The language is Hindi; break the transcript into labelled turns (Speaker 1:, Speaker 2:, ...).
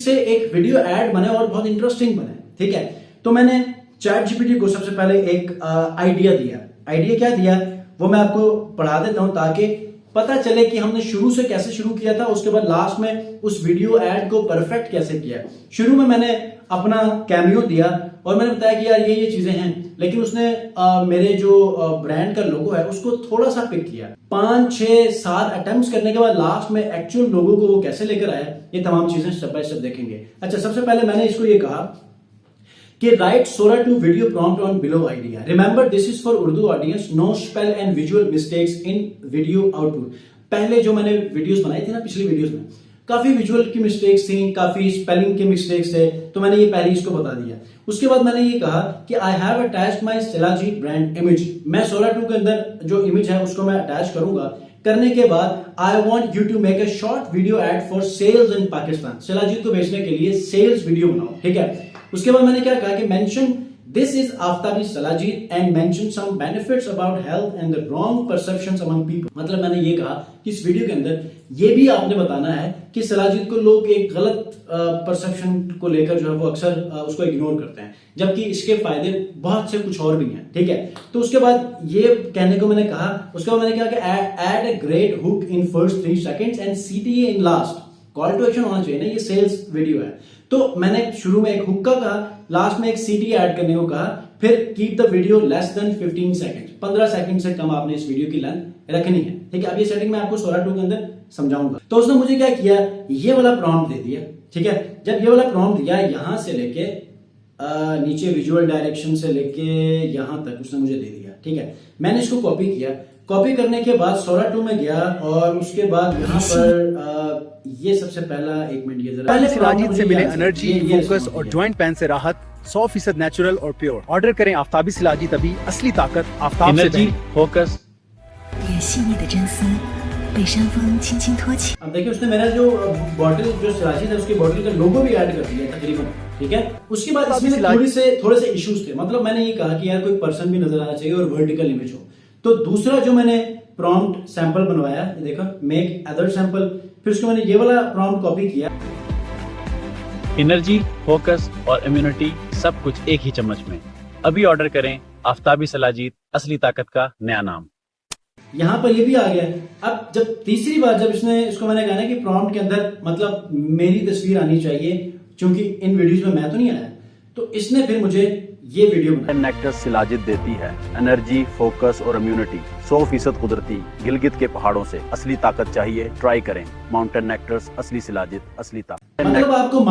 Speaker 1: से एक वीडियो ऐड बने और बहुत इंटरेस्टिंग बने, ठीक है। तो मैंने चैट जीपीटी को सबसे पहले एक आइडिया दिया। आइडिया क्या दिया वो मैं आपको पढ़ा देता हूं ताकि पता चले कि हमने शुरू से कैसे शुरू किया था, उसके बाद लास्ट में उस वीडियो ऐड को परफेक्ट कैसे किया। शुरू में मैंने अपना कैमियो दिया और मैंने बताया कि यार ये चीजें हैं, लेकिन उसने मेरे जो ब्रांड का लोगो है उसको थोड़ा सा पिक किया। 5, 6, 7 अटेम्प्ट्स करने के बाद लास्ट में एक्चुअल लोगो को वो कैसे लेकर आया, ये तमाम चीजें स्टेप बाय स्टेप देखेंगे। अच्छा, सबसे पहले मैंने इसको ये कहा कि write Sora two video prompt on below idea. Remember this is for Urdu audience, no spell and visual mistakes in video output. पहले जो मैंने वीडियोस बनाई थी ना, पिछली वीडियोस में काफी विजुअल की मिस्टेक्स थी, काफी स्पेलिंग के मिस्टेक्स थे, तो मैंने ये पहले इसको बता दिया। उसके बाद मैंने ये कहा कि I have attached my shilajit brand image. मैं सोरा 2 के अंदर जो इमेज है उसको मैं अटैच करूंगा। करने के बाद I want you to make a short video ad for sales in Pakistan. Shilajit को बेचने के लिए सेल्स वीडियो बनाओ, ठीक है। उसके बाद मैंने क्या कहा कि mention this is Aftabi shilajit and mention some benefits about health and the wrong perceptions among people. मतलब मैंने ये कहा कि इस वीडियो के अंदर ये भी आपने बताना है कि शिलाजीत को लोग एक गलत परसेप्शन को लेकर जो है वो अक्सर उसको इग्नोर करते हैं, जबकि इसके फायदे बहुत से कुछ और भी हैं, ठीक है। तो उसके बाद ये कहने को मैंने कहा, उसके बाद मैंने कहा कि add a great hook in first 3 seconds and CTA in last. Call to action होना चाहिए ना, ये सेल्स वीडियो है। तो मैंने शुरू में एक हुक का कहा, लास्ट में एक सीटी ऐड करने को कहा, फिर keep the video less than 15 second. 15 second से कम आपने इस वीडियो की लेंथ रखनी है, ठीक है। अब ये सेटिंग मैं आपको सोरा 2 के अंदर समझाऊंगा। तो उसने मुझे क्या किया, ये वाला प्रॉम्प्ट दे दिया, ठीक है। जब ये वाला प्रॉम्प्ट दिया, यहां से लेके नीचे विजुअल डायरेक्शन से लेके यहां तक उसने मुझे दे दिया, ठीक है। मैंने इसको कॉपी किया। कॉपी करने के बाद सोरा 2 में गया और उसके बाद यहाँ पर ये सबसे पहला, एक मिनट, ये जरा
Speaker 2: पहले शिलाजीत से मिले एनर्जी, फोकस और जॉइंट पेन से राहत, 100% नेचुरल और प्योर। ऑर्डर करें आफ्ताबी शिलाजीत अभी, असली ताकत आफ्ताब से
Speaker 3: एनर्जी, फोकस।
Speaker 4: 也细腻的真丝被山风轻轻托起。
Speaker 1: अब देखिए उसने मेरा जो बॉटल, जो शिलाजीत है उसकी बॉटल का लोगो भी ऐड कर दिया तकरीबन, ठीक है। उसके बाद इसमें थोड़े से इश्यूज थे। मतलब मैंने ये कहा कि यार कोई पर्सन भी नजर आना चाहिए और वर्टिकल इमेज हो। तो दूसरा जो मैंने प्रॉम्प्ट सैंपल बनवाया, ये देखो, मेक अदर सैंपल, फिर उसको मैंने ये वाला प्रॉम्प्ट कॉपी किया।
Speaker 3: एनर्जी, फोकस और इम्यूनिटी सब कुछ एक ही चम्मच में। अभी ऑर्डर करें आफ्ताबी शिलाजीत, असली ताकत का नया नाम।
Speaker 1: यहां पर ये भी आ गया। अब जब तीसरी बार जब इसको मैंने कहा ना कि प्रॉम्प्ट के अंदर मतलब मेरी तस्वीर आनी चाहिए, क्योंकि इन वीडियोस में मैं तो नहीं आया, तो इसने फिर मुझे ये वीडियो बनाया।
Speaker 5: नेक्टस शिलाजीत देती है एनर्जी, फोकस और इम्यूनिटी, 100% कुदरती, गिलगित के पहाड़ों से। असली ताकत चाहिए, ट्राई करें माउंटेन नेक्टर्स, असली शिलाजीत, असली ताकत।
Speaker 1: मतलब आपको